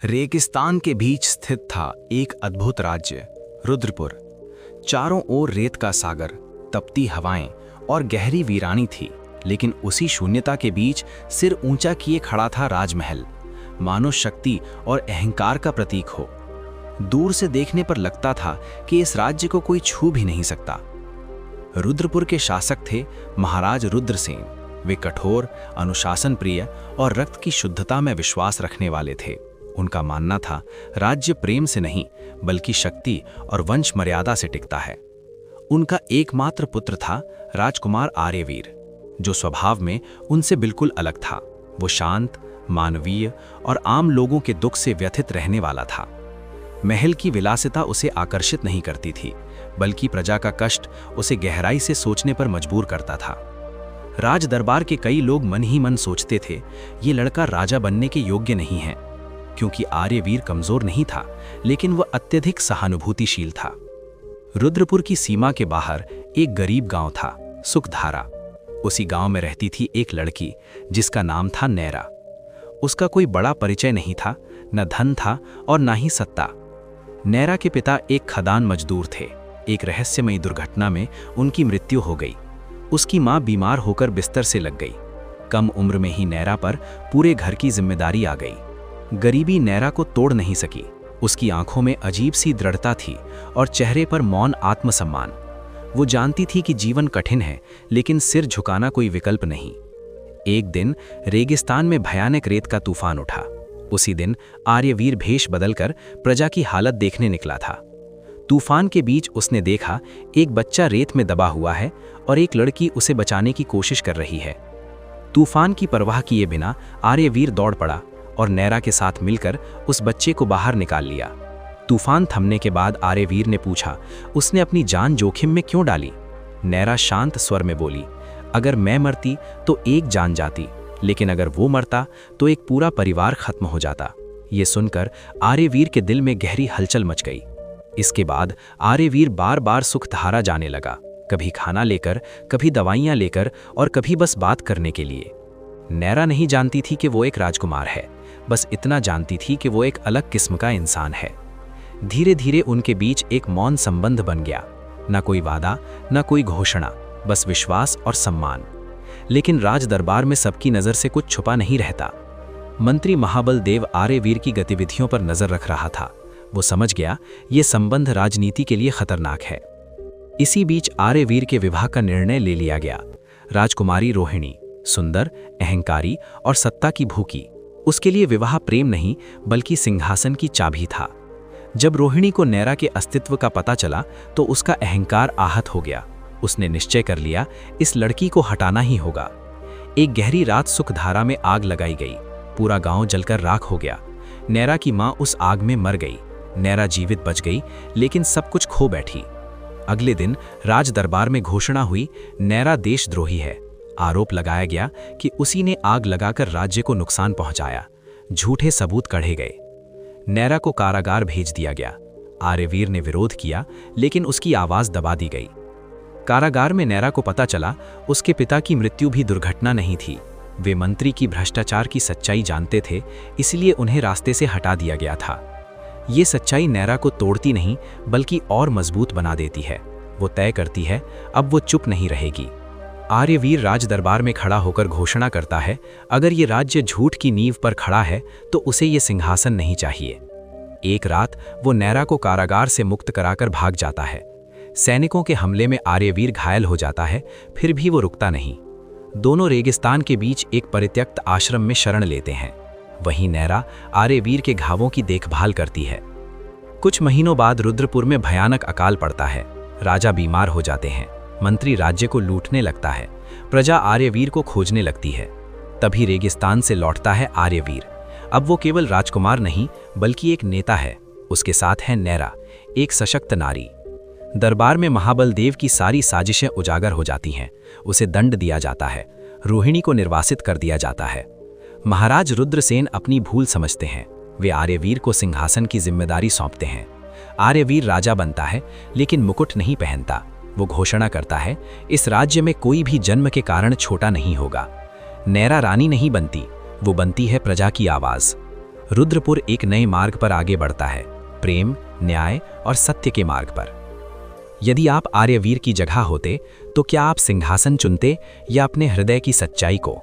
रेगिस्तान के बीच स्थित था एक अद्भुत राज्य, रुद्रपुर। चारों ओर रेत का सागर, तपती हवाएं और गहरी वीरानी थी, लेकिन उसी शून्यता के बीच सिर ऊंचा किए खड़ा था राजमहल, मानो शक्ति और अहंकार का प्रतीक हो। दूर से देखने पर लगता था कि इस राज्य को कोई छू भी नहीं सकता। रुद्रपुर के शासक थे महाराज रुद्रसेन। वे कठोर, अनुशासन प्रिय और रक्त की शुद्धता में विश्वास रखने वाले थे। उनका मानना था राज्य प्रेम से नहीं बल्कि शक्ति और वंश मर्यादा से टिकता है। उनका एकमात्र पुत्र था राजकुमार आर्यवीर, जो स्वभाव में उनसे बिल्कुल अलग था। वो शांत, मानवीय और आम लोगों के दुख से व्यथित रहने वाला था। महल की विलासिता उसे आकर्षित नहीं करती थी, बल्कि प्रजा का कष्ट उसे गहराई से सोचने पर मजबूर करता था। राज दरबार के कई लोग मन ही मन सोचते थे, ये लड़का राजा बनने के योग्य नहीं है, क्योंकि आर्यवीर कमजोर नहीं था, लेकिन वह अत्यधिक सहानुभूतिशील था। रुद्रपुर की सीमा के बाहर एक गरीब गांव था, सुखधारा। उसी गांव में रहती थी एक लड़की जिसका नाम था नैरा। उसका कोई बड़ा परिचय नहीं था, न धन था और न ही सत्ता। नैरा के पिता एक खदान मजदूर थे। एक रहस्यमयी दुर्घटना में उनकी मृत्यु हो गई। उसकी मां बीमार होकर बिस्तर से लग गई। कम उम्र में ही नैरा पर पूरे घर की जिम्मेदारी आ गई। गरीबी नैरा को तोड़ नहीं सकी। उसकी आंखों में अजीब सी दृढ़ता थी और चेहरे पर मौन आत्मसम्मान। वो जानती थी कि जीवन कठिन है, लेकिन सिर झुकाना कोई विकल्प नहीं। एक दिन रेगिस्तान में भयानक रेत का तूफान उठा। उसी दिन आर्यवीर भेष बदलकर प्रजा की हालत देखने निकला था। तूफान के बीच उसने देखा एक बच्चा रेत में दबा हुआ है और एक लड़की उसे बचाने की कोशिश कर रही है। तूफान की परवाह किए बिना आर्यवीर दौड़ पड़ा और नैरा के साथ मिलकर उस बच्चे को बाहर निकाल लिया। तूफान थमने के बाद आर्यवीर ने पूछा, उसने अपनी जान जोखिम में क्यों डाली? नैरा शांत स्वर में बोली, अगर मैं मरती तो एक जान जाती, लेकिन अगर वो मरता तो एक पूरा परिवार खत्म हो जाता। ये सुनकर आर्यवीर के दिल में गहरी हलचल मच गई। इसके बाद आर्यवीर बार बार सुखधारा जाने लगा, कभी खाना लेकर, कभी दवाइयां लेकर और कभी बस बात करने के लिए। नैरा नहीं जानती थी कि वो एक राजकुमार है, बस इतना जानती थी कि वो एक अलग किस्म का इंसान है। धीरे धीरे उनके बीच एक मौन संबंध बन गया। न कोई वादा, न कोई घोषणा, बस विश्वास और सम्मान। लेकिन राज दरबार में सबकी नज़र से कुछ छुपा नहीं रहता। मंत्री महाबल देव आर्यवीर की गतिविधियों पर नजर रख रहा था। वो समझ गया ये संबंध राजनीति के लिए खतरनाक है। इसी बीच आर्यवीर के विवाह का निर्णय ले लिया गया। राजकुमारी रोहिणी, सुंदर, अहंकारी और सत्ता की भूखी, उसके लिए विवाह प्रेम नहीं बल्कि सिंहासन की चाबी था। जब रोहिणी को नैरा के अस्तित्व का पता चला तो उसका अहंकार आहत हो गया। उसने निश्चय कर लिया, इस लड़की को हटाना ही होगा। एक गहरी रात सुखधारा में आग लगाई गई। पूरा गांव जलकर राख हो गया। नैरा की मां उस आग में मर गई। नैरा जीवित बच गई, लेकिन सब कुछ खो बैठी। अगले दिन राज दरबार में घोषणा हुई, नैरा देशद्रोही है। आरोप लगाया गया कि उसी ने आग लगाकर राज्य को नुकसान पहुंचाया। झूठे सबूत कढ़े गए। नैरा को कारागार भेज दिया गया। आर्यवीर ने विरोध किया, लेकिन उसकी आवाज दबा दी गई। कारागार में नैरा को पता चला उसके पिता की मृत्यु भी दुर्घटना नहीं थी। वे मंत्री की भ्रष्टाचार की सच्चाई जानते थे, इसलिए उन्हें रास्ते से हटा दिया गया था। ये सच्चाई नैरा को तोड़ती नहीं बल्कि और मजबूत बना देती है। वो तय करती है, अब वो चुप नहीं रहेगी। आर्यवीर राज दरबार में खड़ा होकर घोषणा करता है, अगर ये राज्य झूठ की नींव पर खड़ा है तो उसे ये सिंहासन नहीं चाहिए। एक रात वो नैरा को कारागार से मुक्त कराकर भाग जाता है। सैनिकों के हमले में आर्यवीर घायल हो जाता है, फिर भी वो रुकता नहीं। दोनों रेगिस्तान के बीच एक परित्यक्त आश्रम में शरण लेते हैं। वहीं नैरा आर्यवीर के घावों की देखभाल करती है। कुछ महीनों बाद रुद्रपुर में भयानक अकाल पड़ता है। राजा बीमार हो जाते हैं। मंत्री राज्य को लूटने लगता है। प्रजा आर्यवीर को खोजने लगती है। तभी रेगिस्तान से लौटता है आर्यवीर। अब वो केवल राजकुमार नहीं बल्कि एक नेता है। उसके साथ है नैरा, एक सशक्त नारी। दरबार में महाबल देव की सारी साजिशें उजागर हो जाती हैं। उसे दंड दिया जाता है। रोहिणी को निर्वासित कर दिया जाता है। महाराज रुद्रसेन अपनी भूल समझते हैं। वे आर्यवीर को सिंहासन की जिम्मेदारी सौंपते हैं। आर्यवीर राजा बनता है, लेकिन मुकुट नहीं पहनता। वो घोषणा करता है, इस राज्य में कोई भी जन्म के कारण छोटा नहीं होगा। नैरा रानी नहीं बनती, वो बनती है प्रजा की आवाज। रुद्रपुर एक नए मार्ग पर आगे बढ़ता है, प्रेम, न्याय और सत्य के मार्ग पर। यदि आप आर्यवीर की जगह होते तो क्या आप सिंहासन चुनते या अपने हृदय की सच्चाई को?